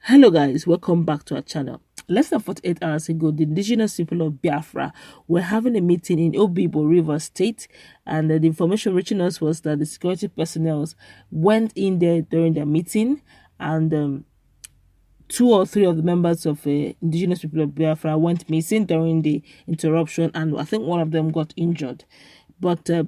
Hello guys, welcome back to our channel. Less than 48 hours ago, the indigenous people of Biafra were having a meeting in Obibo River State, and the information reaching us was that the security personnel went in there during their meeting, and two or three of the members of indigenous people of Biafra went missing during the interruption, and I think one of them got injured. But a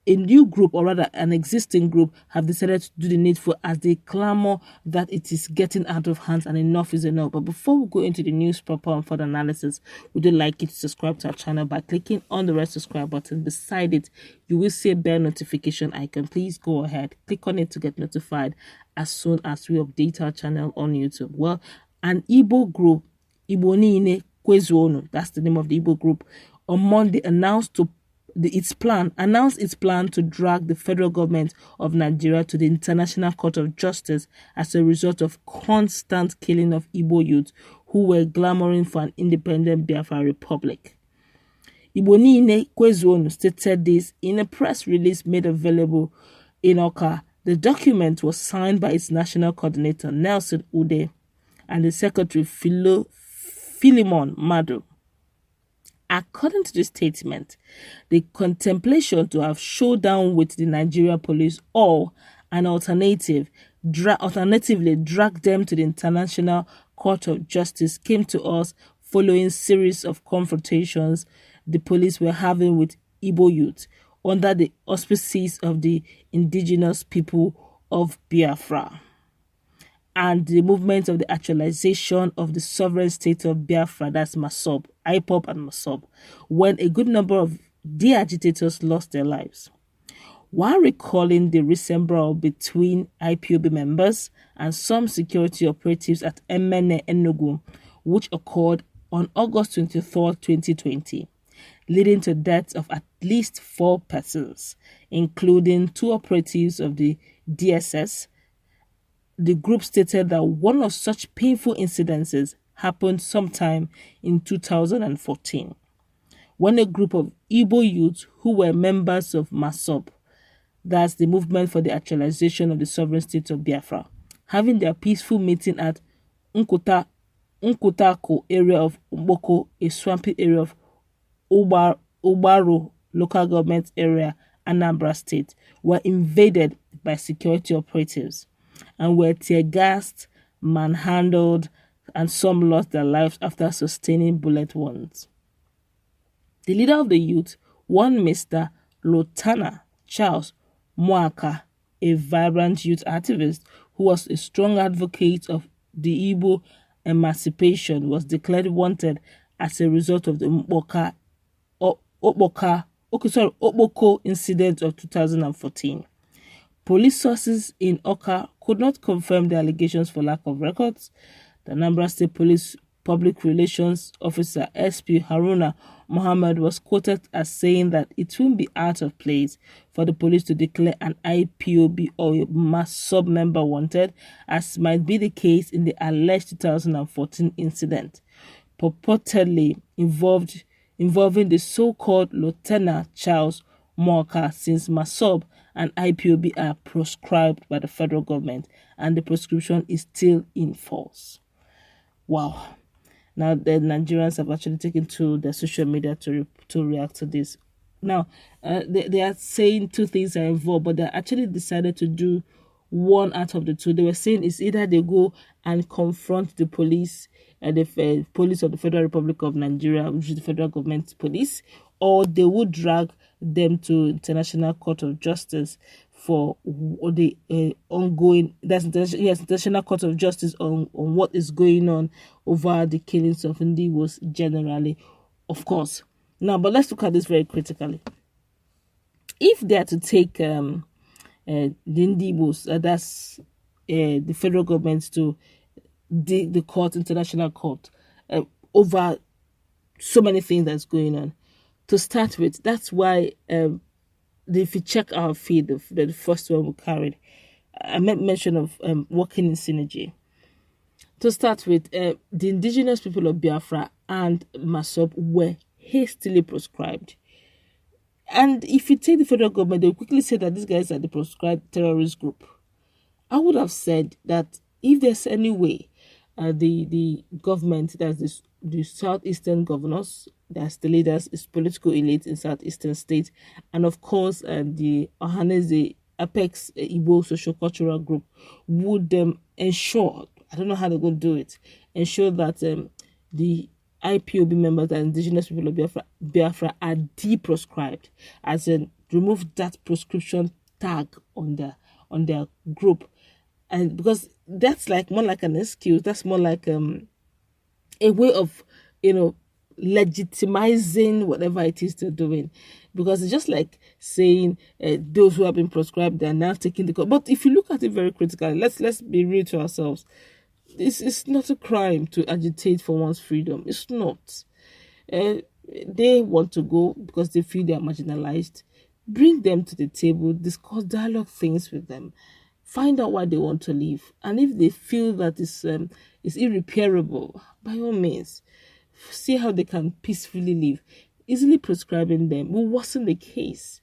new group, or rather an existing group, have decided to do the needful as they clamor that it is getting out of hand and enough is enough. But before we go into the news proper and further analysis, would you like you to subscribe to our channel by clicking on the red subscribe button. Beside it, you will see a bell notification icon. Please go ahead, click on it to get notified as soon as we update our channel on YouTube. Well, an Igbo group, Igbo Niine Kwezuonu, that's the name of the Igbo group, on Monday announced its plan to drag the federal government of Nigeria to the International Court of Justice as a result of constant killing of Igbo youth who were clamoring for an independent Biafra republic. Igbo Niine Kwezuonu stated this in a press release made available in Awka. The document was signed by its national coordinator Nelson Ude and the secretary Philemon Madu. According to the statement, the contemplation to have showdown with the Nigerian police or an alternatively drag them to the International Court of Justice came to us following series of confrontations the police were having with Igbo youth under the auspices of the indigenous people of Biafra and the movement of the actualization of the sovereign state of Biafra, that's Masob, Ipob and Masob, when a good number of the agitators lost their lives. While recalling the recent brawl between IPOB members and some security operatives at Emene Enugu, which occurred on August 23, 2020, leading to deaths of at least 4 persons, including 2 operatives of the DSS, the group stated that one of such painful incidences happened sometime in 2014, when a group of Igbo youth who were members of Masob, that's the movement for the actualization of the sovereign state of Biafra, having their peaceful meeting at Nkutako area of Mboko, a swampy area of Ubaro local government area, Anambra State, were invaded by security operatives and were tear-gassed, manhandled, and some lost their lives after sustaining bullet wounds. The leader of the youth, one Mr. Lotana Charles Moaka, a vibrant youth activist who was a strong advocate of the Igbo emancipation, was declared wanted as a result of the Okpoko incident of 2014. Police sources in Awka could not confirm the allegations for lack of records. The Anambra State Police Public Relations Officer SP Haruna Mohammed was quoted as saying that it won't be out of place for the police to declare an IPOB or a Masob member wanted, as might be the case in the alleged 2014 incident, purportedly involving the so-called Lieutenant Charles Moaka, since Masob and IPOB are proscribed by the federal government and the prescription is still in force. Wow. Now the Nigerians have actually taken to their social media to react to this. Now, they are saying 2 things are involved, but they actually decided to do one out of the 2. They were saying it's either they go and confront the police, the police of the Federal Republic of Nigeria, which is the federal government police, or they would drag them to International Court of Justice for the ongoing, International Court of Justice on what is going on over the killings of Ndigos generally, of course. Now, but let's look at this very critically. If they are to take the Ndigos, that's the federal government, to the court, International Court, over so many things that's going on. To start with, that's why if you check our feed, the first one we carried, I made mention of working in synergy. To start with, the indigenous people of Biafra and Masob were hastily proscribed. And if you take the federal government, they'll quickly say that these guys are the proscribed terrorist group. I would have said that if there's any way the government, that's the southeastern governors, that's the leaders, is political elite in southeastern states, and of course the Ohanese Apex Igbo social cultural group would ensure, I don't know how they're going to do it, ensure that the IPOB members and indigenous people of Biafra are deproscribed, as in remove that proscription tag on their group. And because that's like more like an excuse, that's more like a way of, legitimizing whatever it is they're doing. Because it's just like saying those who have been proscribed, they're now taking the court. But if you look at it very critically, let's be real to ourselves. It's not a crime to agitate for one's freedom. It's not. They want to go because they feel they are marginalized. Bring them to the table, discuss, dialogue things with them. Find out why they want to leave. And if they feel that it's irreparable, by all means, see how they can peacefully leave. Easily prescribing them will worsen the case.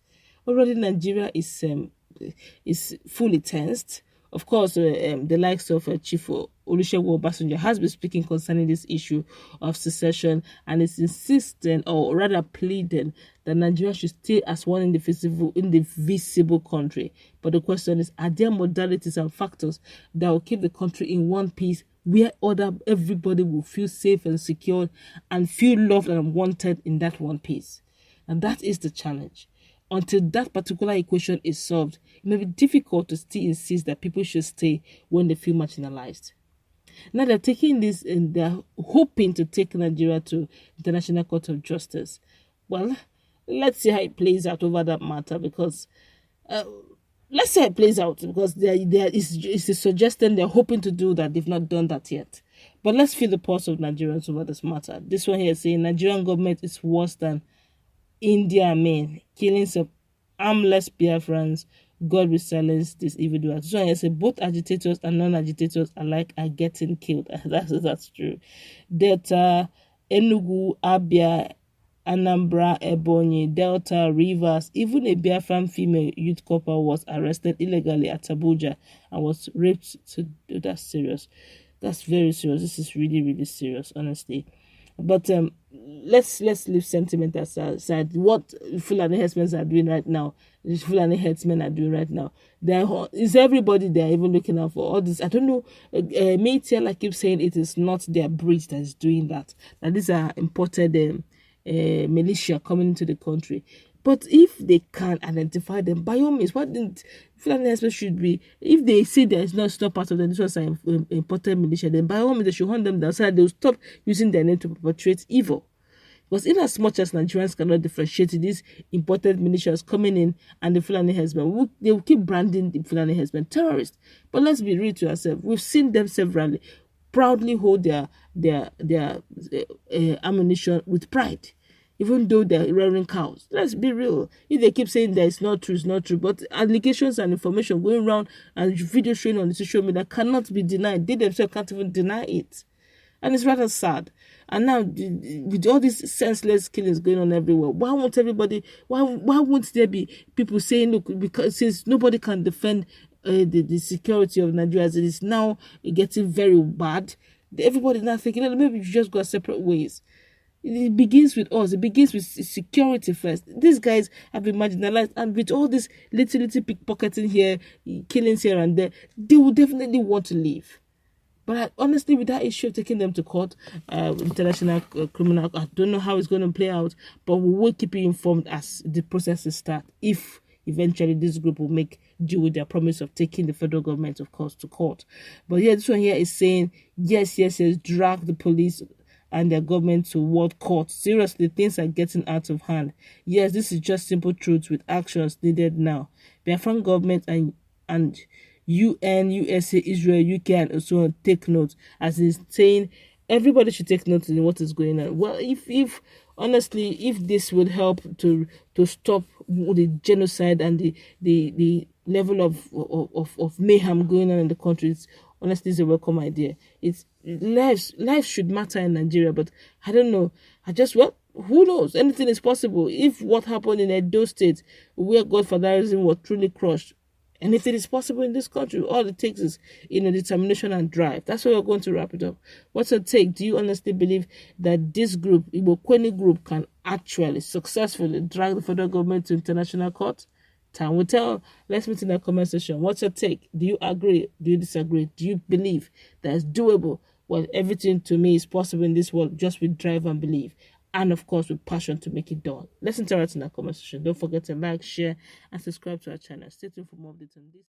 Already Nigeria is fully tensed. Of course, the likes of Chief Olusegun Obasanjo has been speaking concerning this issue of secession, and is insisting, or rather pleading, that Nigeria should stay as one indivisible country. But the question is, are there modalities and factors that will keep the country in one piece, where everybody will feel safe and secure and feel loved and wanted in that one piece? And that is the challenge. Until that particular equation is solved, it may be difficult to still insist that people should stay when they feel marginalized. Now they're taking this and they're hoping to take Nigeria to International Court of Justice. Well, let's see how it plays out over that matter, because let's say it plays out, because it's a suggestion they're hoping to do that. They've not done that yet. But let's feel the pulse of Nigerians over this matter. This one here is saying Nigerian government is worse than India men, killings of armless Biafrans. God will silence these evildoers. So I say both agitators and non-agitators alike are getting killed. That's true. Delta, Enugu, Abia, Anambra, Ebonyi, Delta, Rivers, even a Biafran female youth couple was arrested illegally at Abuja and was raped. That's serious. That's very serious. This is really, really serious, honestly. But let's leave sentiment aside. What Fulani herdsmen are doing right now, is everybody there even looking out for all this? I don't know. Maytel, I keep saying it is not their breed that is doing that. That these are imported militia coming into the country. But if they can identify them, by all means, what didn't Fulani herdsmen should be? If they say there is not part of them, this was an imported militia, then by all means they should hunt them down so that they'll stop using their name to perpetrate evil. Because in as much as Nigerians cannot differentiate these imported militias coming in and the Fulani herdsmen, they will keep branding the Fulani herdsmen terrorists. But let's be real to ourselves. We've seen them severally proudly hold their ammunition with pride, even though they're rearing cows. Let's be real. If they keep saying that it's not true, it's not true. But allegations and information going around and videos showing on the social media cannot be denied. They themselves can't even deny it. And it's rather sad. And now, with all these senseless killings going on everywhere, why won't there be people saying, look, because since nobody can defend the security of Nigeria as it is now getting very bad, everybody's now thinking, maybe we should just go separate ways. It begins with us. It begins with security first. These guys have been marginalized, and with all this little pickpocketing here, killings here and there, they will definitely want to leave. But honestly, with that issue of taking them to court, international criminal, I don't know how it's going to play out, but we will keep you informed as the processes start. If eventually this group will make due with their promise of taking the federal government, of course, to court. But yeah, this one here is saying, yes, drag the police and their government to world court. Seriously, things are getting out of hand. Yes, this is just simple truth with actions needed now. Biafran government and UN, USA, Israel, UK, and so on take note, as is saying everybody should take note in what is going on. Well, if honestly, if this would help to stop the genocide and the level of mayhem going on in the country, honestly, it's a welcome idea. It's lives should matter in Nigeria, but I don't know. Who knows? Anything is possible. If what happened in Edo State, where Godfatherism was truly crushed, Anything is possible in this country. All it takes is, determination and drive. That's why we're going to wrap it up. What's your take? Do you honestly believe that this group, Igbo Kweni group, can actually successfully drag the federal government to international court? Time will tell. Let's meet in the comment section. What's your take? Do you agree? Do you disagree? Do you believe that it's doable? Well, everything to me is possible in this world just with drive and belief. And of course, with passion to make it done. Let's interact in the comment section. Don't forget to like, share, and subscribe to our channel. Stay tuned for more updates on this.